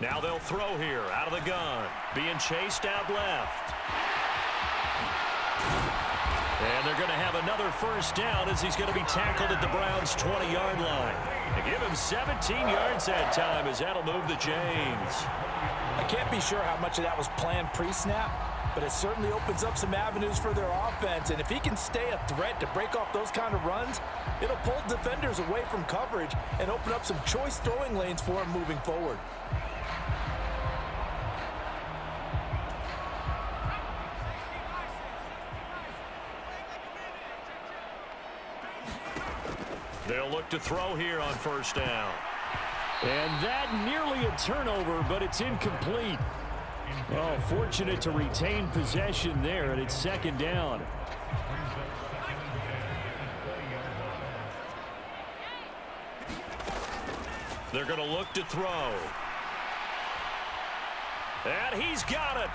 Now they'll throw here out of the gun. Being chased out left. And they're going to have another first down as he's going to be tackled at the Browns' 20-yard line. They give him 17 yards that time as that'll move the chains. I can't be sure how much of that was planned pre-snap, but it certainly opens up some avenues for their offense. And if he can stay a threat to break off those kind of runs, it'll pull defenders away from coverage and open up some choice throwing lanes for him moving forward. They'll look to throw here on first down. And that nearly a turnover, but it's incomplete. Oh, fortunate to retain possession there, and it's second down. They're going to look to throw. And he's got it.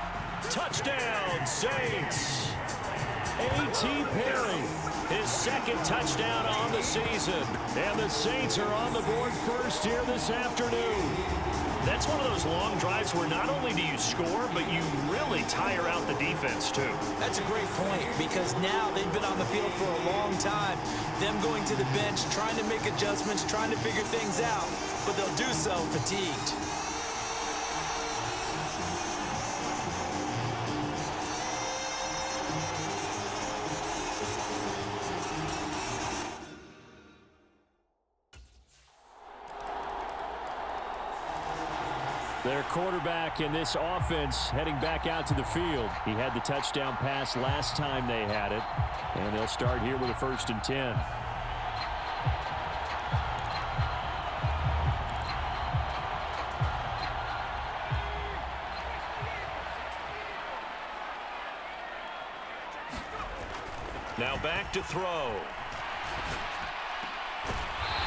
Touchdown, Saints. A.T. Perry, his second touchdown on the season. And the Saints are on the board first here this afternoon. That's one of those long drives where not only do you score, but you really tire out the defense, too. That's a great point, because now they've been on the field for a long time. Them going to the bench, trying to make adjustments, trying to figure things out, but they'll do so fatigued. Their quarterback in this offense heading back out to the field. He had the touchdown pass last time they had it. And they'll start here with a 1st and 10. Now back to throw.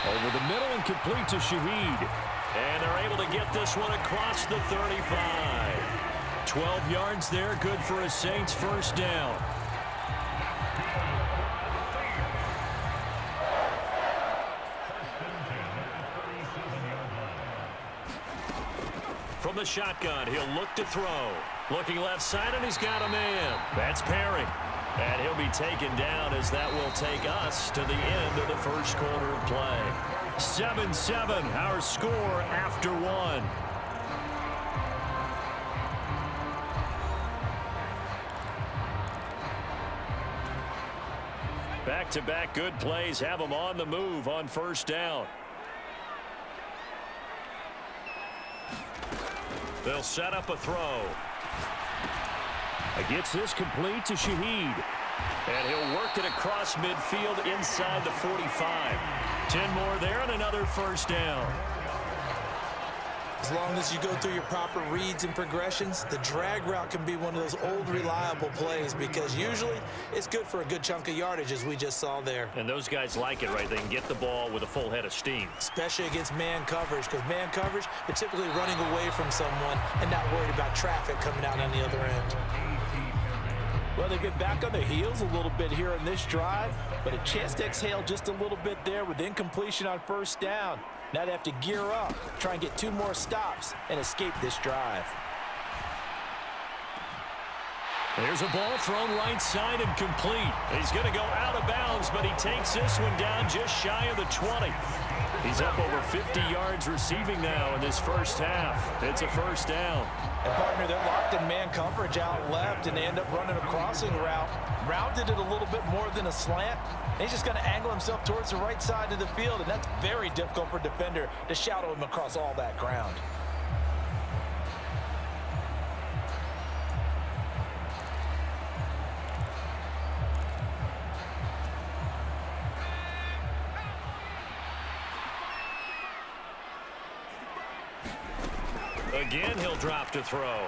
Over the middle and complete to Shaheed. And they're able to get this one across the 35. 12 yards there, good for a Saints first down. From the shotgun, he'll look to throw. Looking left side, and he's got a man. That's Perry. And he'll be taken down as that will take us to the end of the first quarter of play. 7-7, our score after one. Back-to-back good plays have them on the move on first down. They'll set up a throw. Gets this complete to Shaheed. And he'll work it across midfield inside the 45. 10 more there and another first down. As long as you go through your proper reads and progressions, the drag route can be one of those old reliable plays, because usually it's good for a good chunk of yardage, as we just saw there. And those guys like it, right? They can get the ball with a full head of steam. Especially against man coverage, because man coverage, they're typically running away from someone and not worried about traffic coming out on the other end. Well, they get back on their heels a little bit here in this drive, but a chance to exhale just a little bit there with incompletion on first down. Now they have to gear up, try and get 2 more stops, and escape this drive. There's a ball thrown right side and complete. He's going to go out of bounds, but he takes this one down just shy of the 20. He's up over 50 yards receiving now in this first half. It's a first down. And partner, they're locked in man coverage out left, and they end up running a crossing route. Rounded it a little bit more than a slant. And he's just going to angle himself towards the right side of the field, and that's very difficult for a defender to shadow him across all that ground. Again, he'll drop to throw.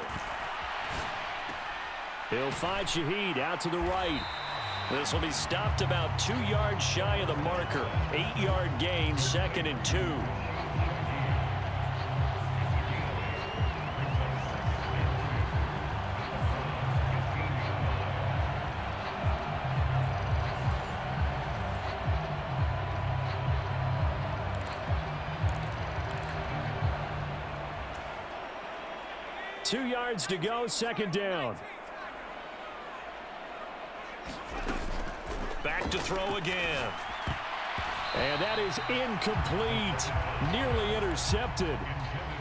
He'll find Shaheed out to the right. This will be stopped about 2 yards shy of the marker. 8-yard gain, 2nd and 2. 2 yards to go, second down. Back to throw again. And that is incomplete. Nearly intercepted.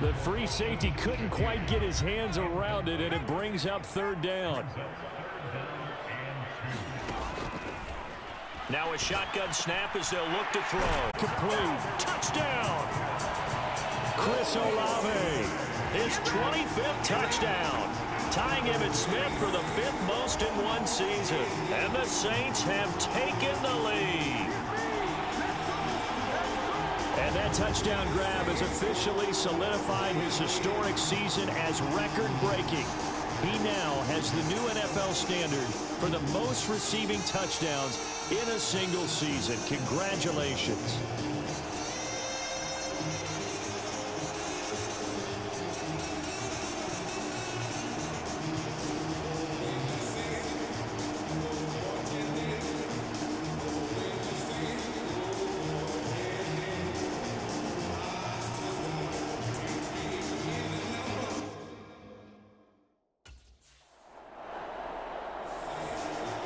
The free safety couldn't quite get his hands around it, and it brings up third down. Now a shotgun snap as they'll look to throw. Complete. Touchdown! Chris Olave. His 25th touchdown. Tying Emmitt Smith for the 5th most in one season. And the Saints have taken the lead. And that touchdown grab has officially solidified his historic season as record-breaking. He now has the new NFL standard for the most receiving touchdowns in a single season. Congratulations.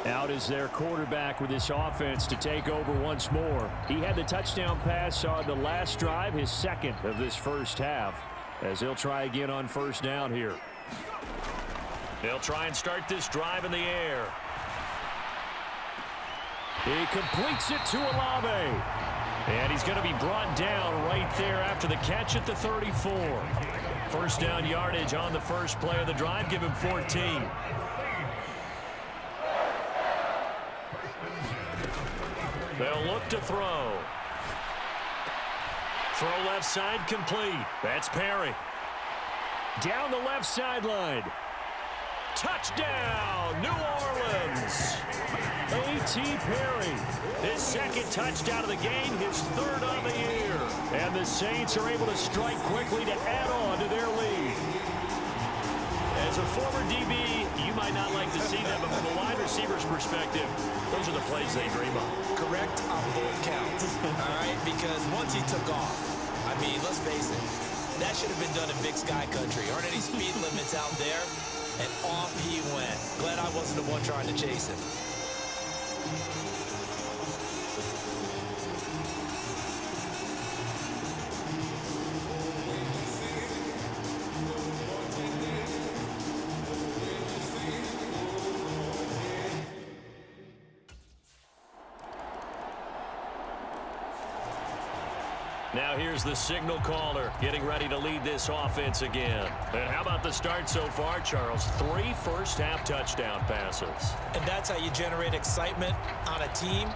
Out is their quarterback with this offense to take over once more. He had the touchdown pass on the last drive, his second of this first half, as he'll try again on first down here. They'll try and start this drive in the air. He completes it to Olave. And he's going to be brought down right there after the catch at the 34. First down yardage on the first play of the drive. Give him 14. They'll look to throw. Throw left side complete. That's Perry. Down the left sideline. Touchdown, New Orleans. A.T. Perry. His second touchdown of the game, his third on the year. And the Saints are able to strike quickly to add on to their lead. As a former DB, you might not like to see that, but from a wide receiver's perspective, those are the plays they dream of. Correct on both counts, all right? Because once he took off, I mean, let's face it, that should have been done in Big Sky Country. Aren't any speed limits out there? And off he went. Glad I wasn't the one trying to chase him. Now here's the signal caller getting ready to lead this offense again. And how about the start so far, Charles? 3 first-half touchdown passes. And that's how you generate excitement on a team.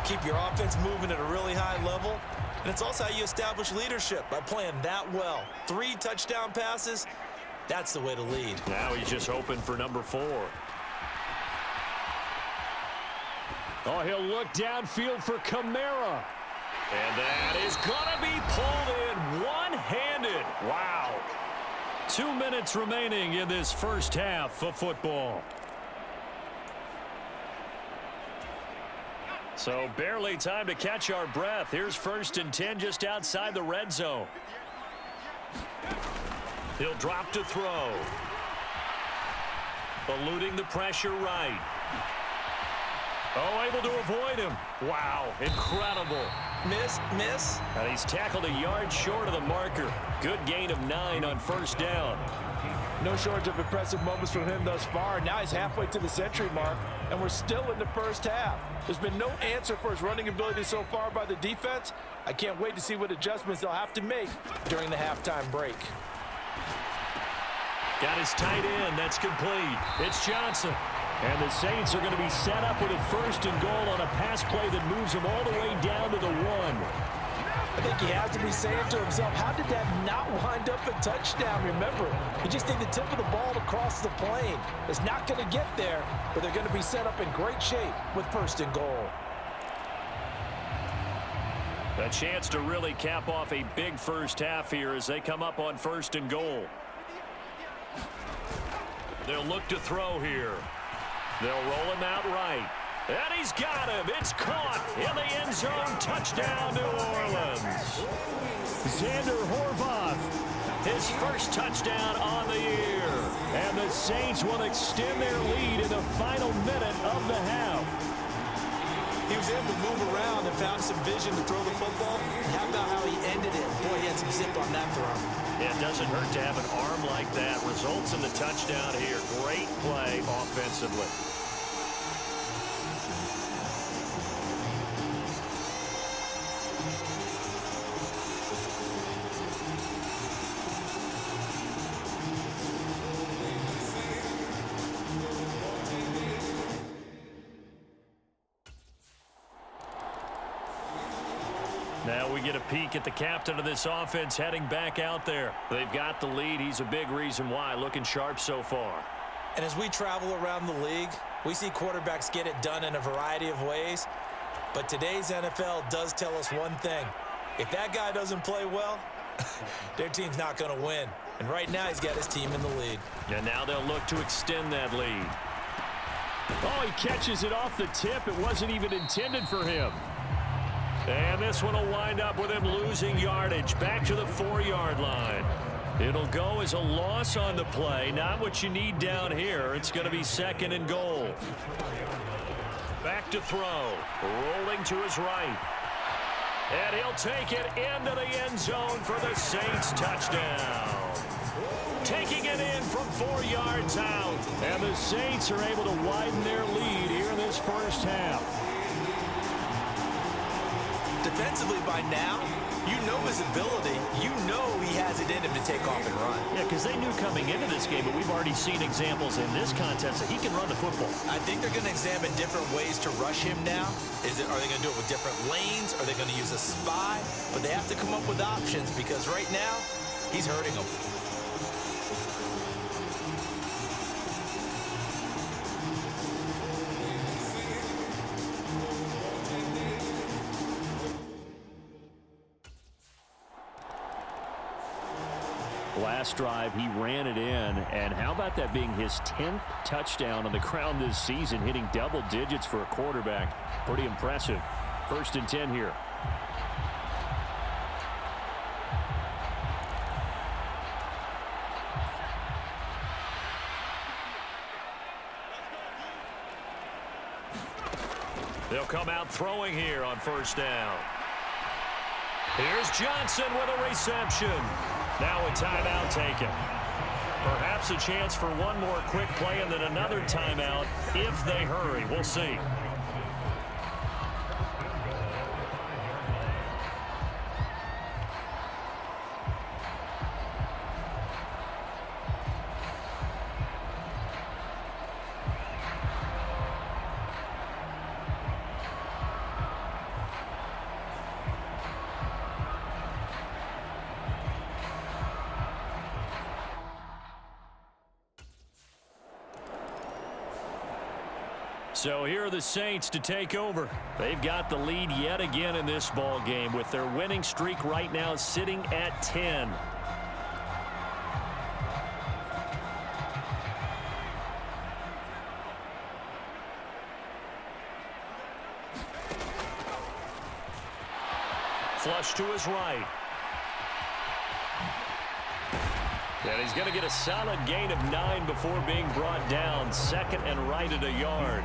Keep your offense moving at a really high level. And it's also how you establish leadership by playing that well. 3 touchdown passes, that's the way to lead. Now he's just hoping for number 4. Oh, he'll look downfield for Kamara. And that is going to be pulled in one-handed. Wow. 2 minutes remaining in this first half of football. So barely time to catch our breath. Here's 1st and 10 just outside the red zone. He'll drop to throw. Eluding the pressure right. Oh, able to avoid him. Wow, incredible. Miss. And he's tackled a yard short of the marker. Good gain of 9 on first down. No shortage of impressive moments from him thus far. Now he's halfway to the century mark, and we're still in the first half. There's been no answer for his running ability so far by the defense. I can't wait to see what adjustments they'll have to make during the halftime break. Got his tight end. That's complete. It's Johnson. And the Saints are going to be set up with a 1st and goal on a pass play that moves them all the way down to the 1. I think he has to be saying to himself, how did that not wind up a touchdown? Remember, you just need the tip of the ball to cross the plane. It's not going to get there, but they're going to be set up in great shape with 1st and goal. A chance to really cap off a big first half here as they come up on 1st and goal. They'll look to throw here. They'll roll him out right. And he's got him. It's caught in the end zone. Touchdown, New Orleans. Xander Horvath his first touchdown on the year. And the Saints will extend their lead in the final minute of the half. He was able to move around and found some vision to throw the football. How about how he ended it? Boy, he had some zip on that throw. It doesn't hurt to have an arm like that. Results in the touchdown here. Great play offensively. Now we get a peek at the captain of this offense heading back out there. They've got the lead. He's a big reason why. Looking sharp so far. And as we travel around the league, we see quarterbacks get it done in a variety of ways. But today's NFL does tell us one thing. If that guy doesn't play well, their team's not going to win. And right now he's got his team in the lead. And now they'll look to extend that lead. Oh, he catches it off the tip. It wasn't even intended for him. And this one will wind up with him losing yardage back to the 4-yard line. It'll go as a loss on the play. Not what you need down here. It's going to be second and goal. Back to throw. Rolling to his right. And he'll take it into the end zone for the Saints touchdown. Taking it in from 4 yards out. And the Saints are able to widen their lead here in this first half. Defensively by now, you know his ability. You know he has it in him to take off and run. Yeah, because they knew coming into this game, but we've already seen examples in this contest that he can run the football. I think they're going to examine different ways to rush him now. Are they going to do it with different lanes? Are they going to use a spy? But they have to come up with options because right now, he's hurting them. Last drive, he ran it in. And how about that being his 10th touchdown on the ground this season, hitting double digits for a quarterback. Pretty impressive. 1st and 10 here. They'll come out throwing here on 1st down. Here's Johnson with a reception. Now a timeout taken. Perhaps a chance for one more quick play and then another timeout if they hurry. We'll see. So here are the Saints to take over. They've got the lead yet again in this ball game with their winning streak right now sitting at 10. Flush to his right. And he's going to get a solid gain of 9 before being brought down. 2nd and right at a yard.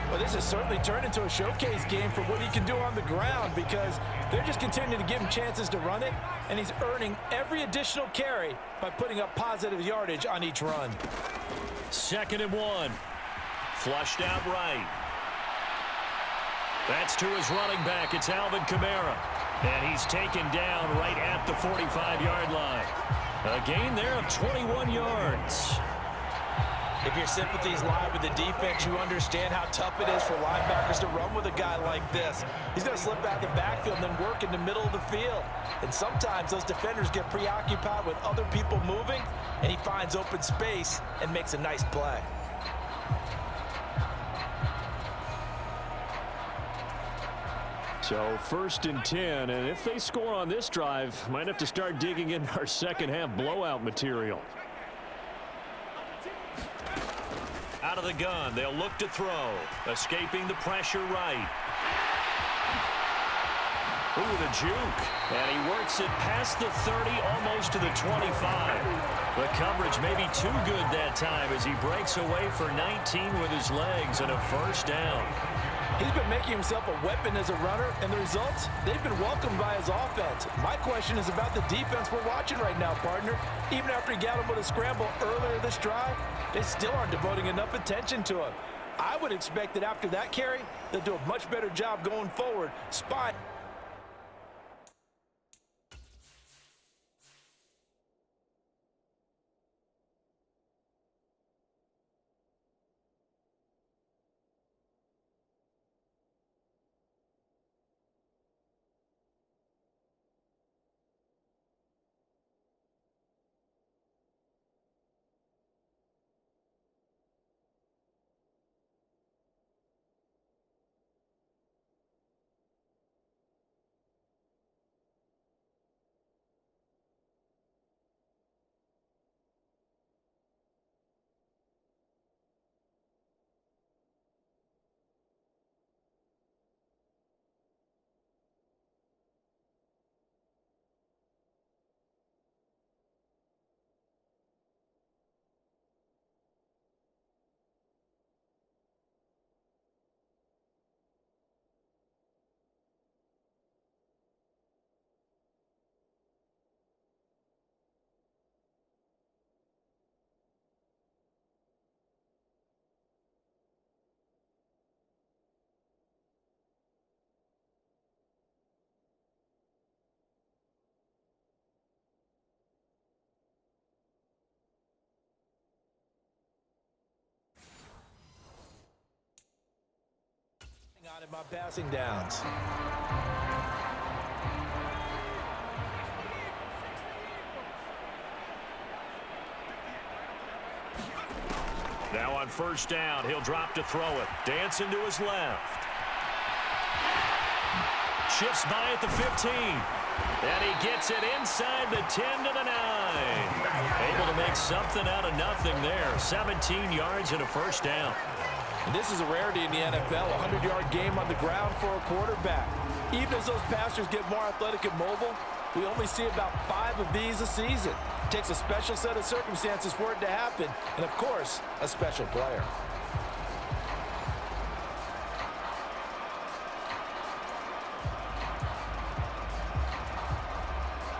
Well, this has certainly turned into a showcase game for what he can do on the ground because they're just continuing to give him chances to run it, and he's earning every additional carry by putting up positive yardage on each run. 2nd and 1. Flushed out right. That's to his running back. It's Alvin Kamara. And he's taken down right at the 45-yard line. A gain there of 21 yards. If your sympathies lie with the defense, you understand how tough it is for linebackers to run with a guy like this. He's going to slip out of the backfield and then work in the middle of the field. And sometimes those defenders get preoccupied with other people moving, and he finds open space and makes a nice play. So 1st and 10, and if they score on this drive, might have to start digging in our second half blowout material. Out of the gun, they'll look to throw. Escaping the pressure right. Ooh, the juke. And he works it past the 30, almost to the 25. The coverage may be too good that time as he breaks away for 19 with his legs and a first down. He's been making himself a weapon as a runner, and the results, they've been welcomed by his offense. My question is about the defense we're watching right now, partner. Even after he got him with a scramble earlier this drive, they still aren't devoting enough attention to him. I would expect that after that carry, they'll do a much better job going forward. Spot. On in my passing downs. Now on first down, he'll drop to throw it. Dancing to his left. Shifts by at the 15. And he gets it inside the 10 to the 9. Able to make something out of nothing there. 17 yards and a first down. And this is a rarity in the NFL, a 100-yard game on the ground for a quarterback. Even as those passers get more athletic and mobile, we only see about 5 of these a season. It takes a special set of circumstances for it to happen, and of course, a special player.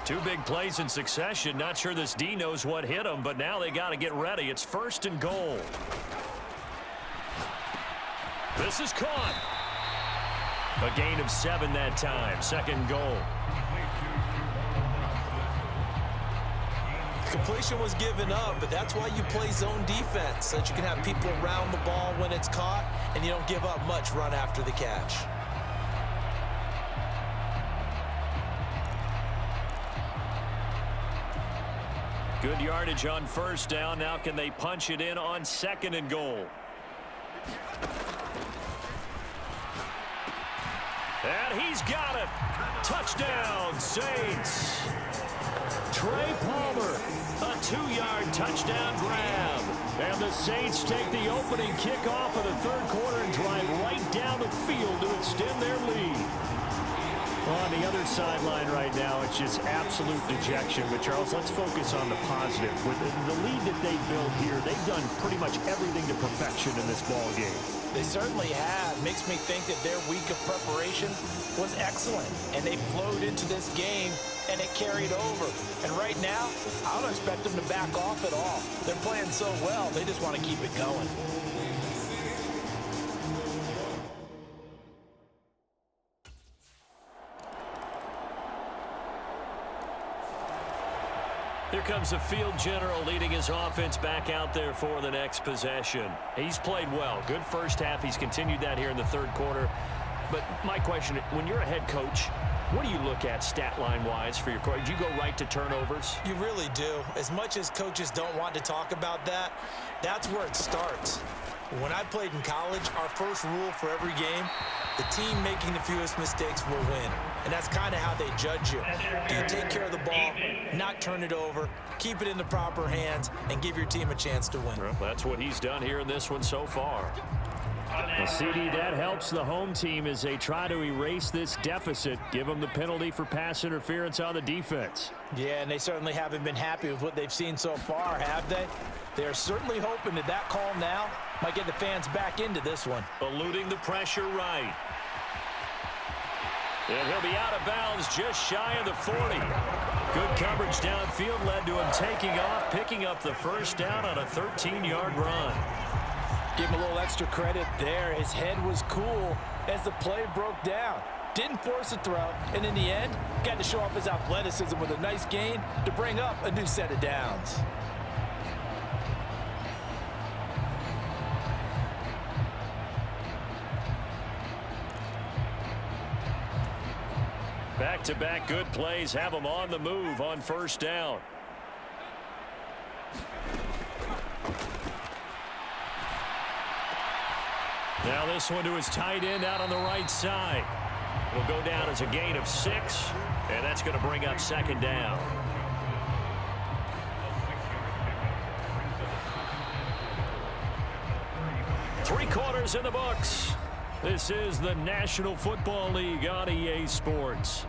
Two big plays in succession. Not sure this D knows what hit him, but now they got to get ready. It's first and goal. This is caught. A gain of 7 that time. Second goal. Completion was given up, but that's why you play zone defense, so that you can have people around the ball when it's caught, and you don't give up much run after the catch. Good yardage on first down. Now can they punch it in on second and goal? And he's got it. Touchdown, Saints. Trey Palmer, a 2-yard touchdown grab. And the Saints take the opening kickoff of the third quarter and drive right down the field to extend their lead. Well, on the other sideline right now, it's just absolute dejection. But, Charles, let's focus on the positive. With the lead that they built here, they've done pretty much everything to perfection in this ball game. They certainly have. Makes me think that their week of preparation was excellent. And they flowed into this game, and it carried over. And right now, I don't expect them to back off at all. They're playing so well, they just want to keep it going. Here comes the field general leading his offense back out there for the next possession. He's played well. Good first half. He's continued that here in the third quarter. But my question, when you're a head coach, what do you look at stat line-wise for your coach? Do you go right to turnovers? You really do. As much as coaches don't want to talk about that, that's where it starts. When I played in college, our first rule for every game, the team making the fewest mistakes will win. And that's kind of how they judge you. Do you take care of the ball, not turn it over, keep it in the proper hands, and give your team a chance to win? Well, that's what he's done here in this one so far. Well, CD, that helps the home team as they try to erase this deficit, give them the penalty for pass interference on the defense. Yeah, and they certainly haven't been happy with what they've seen so far, have they? They're certainly hoping that that call now might get the fans back into this one. Eluding the pressure right. And he'll be out of bounds just shy of the 40. Good coverage downfield led to him taking off, picking up the first down on a 13-yard run. Give him a little extra credit there. His head was cool as the play broke down. Didn't force a throw, and in the end, got to show off his athleticism with a nice gain to bring up a new set of downs. Back-to-back good plays have him on the move on first down. Now this one to his tight end out on the right side. It'll go down as a gain of 6, and that's going to bring up second down. Three quarters in the books. This is the National Football League on EA Sports.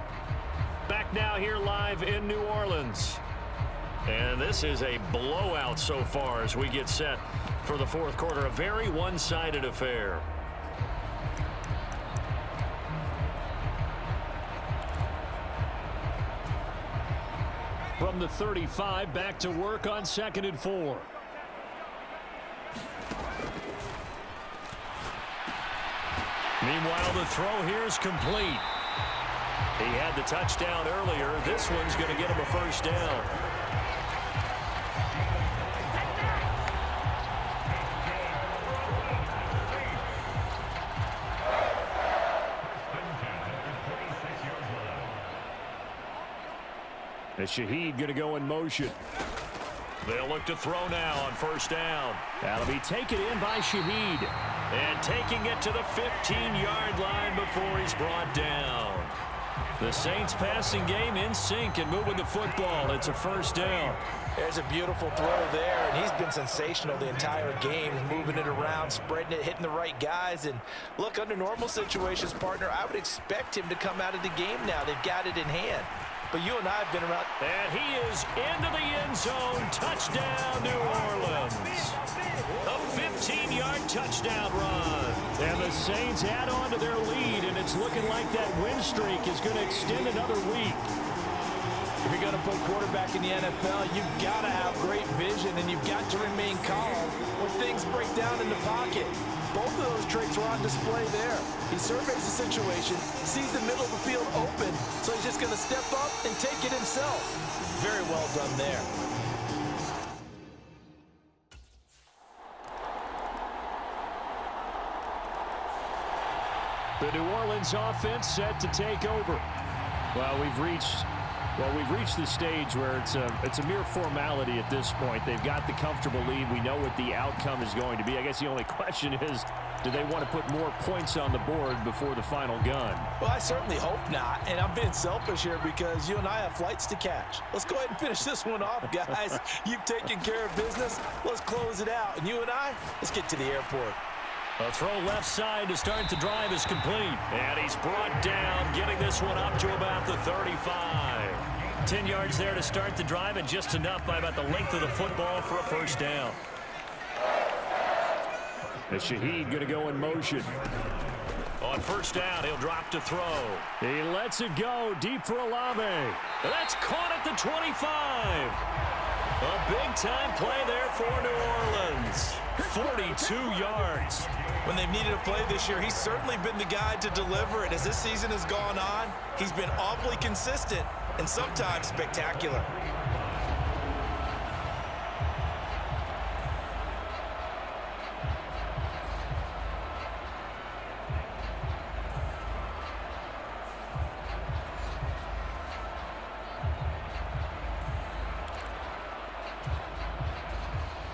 Back now here live in New Orleans. And this is a blowout so far as we get set for the fourth quarter. A very one-sided affair. From the 35, back to work on 2nd and 4. Meanwhile, the throw here is complete. He had the touchdown earlier. This one's going to get him a first down. And Shaheed going to go in motion. They'll look to throw now on first down. That'll be taken in by Shaheed. And taking it to the 15-yard line before he's brought down. The Saints passing game in sync and moving the football. It's a first down. There's a beautiful throw there, and he's been sensational the entire game, moving it around, spreading it, hitting the right guys. And look, under normal situations, partner, I would expect him to come out of the game now. They've got it in hand. But you and I have been around. And he is into the end zone. Touchdown, New Orleans. A 15-yard touchdown run. And the Saints add on to their lead, and it's looking like that win streak is going to extend another week. If you're going to play quarterback in the NFL, you've got to have great vision, and you've got to remain calm when things break down in the pocket. Both of those traits were on display there. He surveys the situation, sees the middle of the field open, so he's just going to step up and take it himself. Very well done there. The New Orleans offense set to take over. Well, we've reached the stage where it's a mere formality at this point. They've got the comfortable lead. We know what the outcome is going to be. I guess the only question is, do they want to put more points on the board before the final gun? Well, I certainly hope not, and I'm being selfish here because you and I have flights to catch. Let's go ahead and finish this one off, guys. You've taken care of business. Let's close it out, and you and I, let's get to the airport. A throw left side to start the drive is complete. And he's brought down, getting this one up to about the 35. 10 yards there to start the drive, and just enough by about the length of the football for a first down. And Shaheed going to go in motion. On first down, he'll drop to throw. He lets it go deep for Olave. That's caught at the 25. A big-time play there for New Orleans. 42 yards. When they've needed a play this year, he's certainly been the guy to deliver it. As this season has gone on, he's been awfully consistent and sometimes spectacular.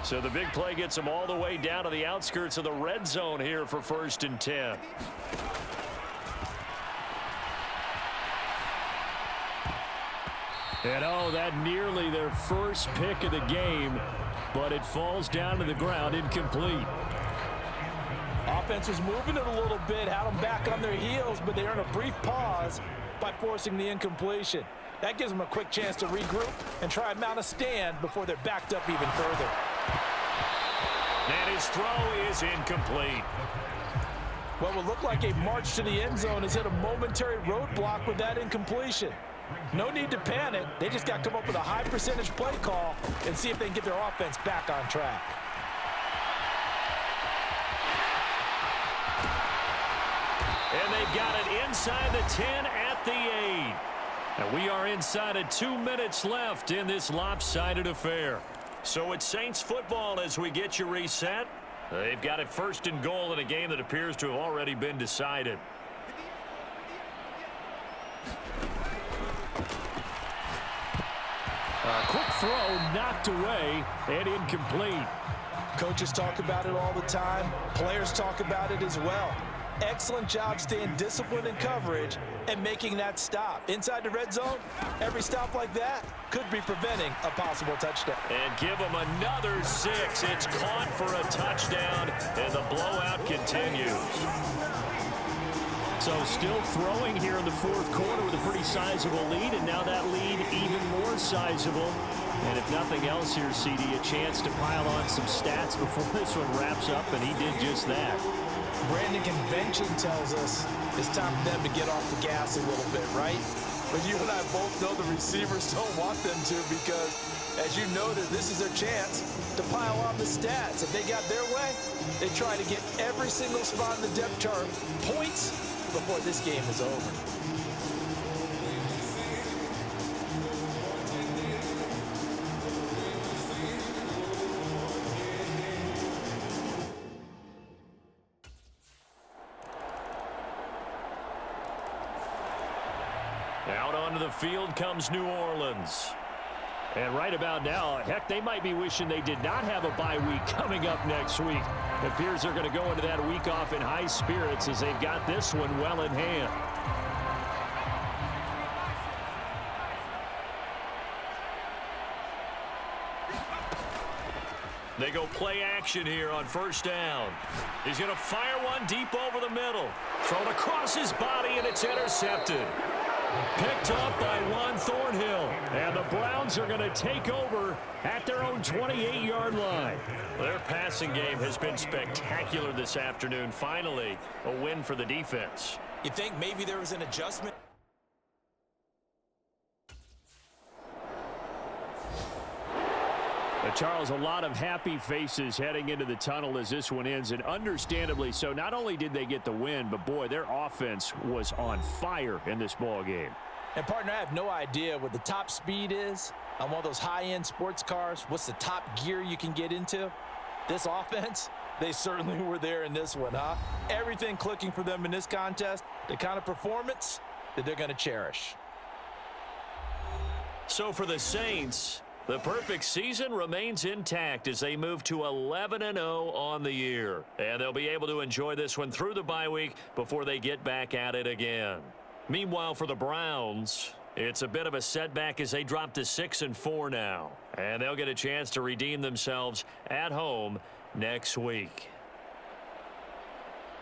So the big play gets him all the way down to the outskirts of the red zone here for 1st and 10. And oh, that nearly their first pick of the game, but it falls down to the ground incomplete. offense was moving it a little bit, had them back on their heels, but they earned a brief pause by forcing the incompletion. That gives them a quick chance to regroup and try and mount a stand before they're backed up even further. And his throw is incomplete. What will look like a march to the end zone has hit a momentary roadblock with that incompletion. No need to panic. They just got to come up with a high percentage play call and see if they can get their offense back on track. And they've got it inside the 10 at the 8. And we are inside of 2 minutes left in this lopsided affair. So it's Saints football as we get you reset. They've got it first and goal in a game that appears to have already been decided. A quick throw knocked away and incomplete. Coaches talk about it all the time. Players talk about it as well. Excellent job staying disciplined in coverage and making that stop. Inside the red zone, every stop like that could be preventing a possible touchdown. And give them another 6. It's caught for a touchdown, and the blowout continues. So still throwing here in the fourth quarter with a pretty sizable lead, and now that lead even more sizable. And if nothing else here, CD, a chance to pile on some stats before this one wraps up, and he did just that. Brandon, convention tells us it's time for them to get off the gas a little bit, right? But you and I both know the receivers don't want them to because, as you noted, this is their chance to pile on the stats. If they got their way, they try to get every single spot in the depth chart points before this game is over. Out onto the field comes New Orleans. And right about now, heck, they might be wishing they did not have a bye week coming up next week. It appears they're going to go into that week off in high spirits as they've got this one well in hand. They go play action here on first down. He's going to fire one deep over the middle. Thrown across his body, and it's intercepted. Picked up by Juan Thornhill. And the Browns are going to take over at their own 28-yard line. Their passing game has been spectacular this afternoon. Finally, a win for the defense. You think maybe there was an adjustment? Charles, a lot of happy faces heading into the tunnel as this one ends, and understandably so. Not only did they get the win, but boy, their offense was on fire in this ball game. And partner, I have no idea what the top speed is on one of those high-end sports cars. What's the top gear you can get into? This offense, they certainly were there in this one, huh? Everything clicking for them in this contest, the kind of performance that they're going to cherish. So for the Saints, the perfect season remains intact as they move to 11-0 on the year. And they'll be able to enjoy this one through the bye week before they get back at it again. Meanwhile, for the Browns, it's a bit of a setback as they drop to 6-4 now. And they'll get a chance to redeem themselves at home next week.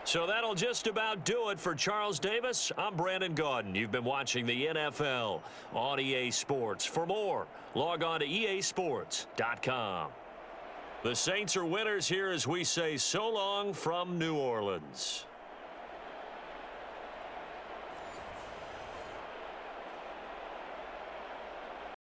So that'll just about do it for Charles Davis. I'm Brandon Gaudin. You've been watching the NFL on EA Sports. For more, log on to easports.com. The Saints are winners here as we say so long from New Orleans.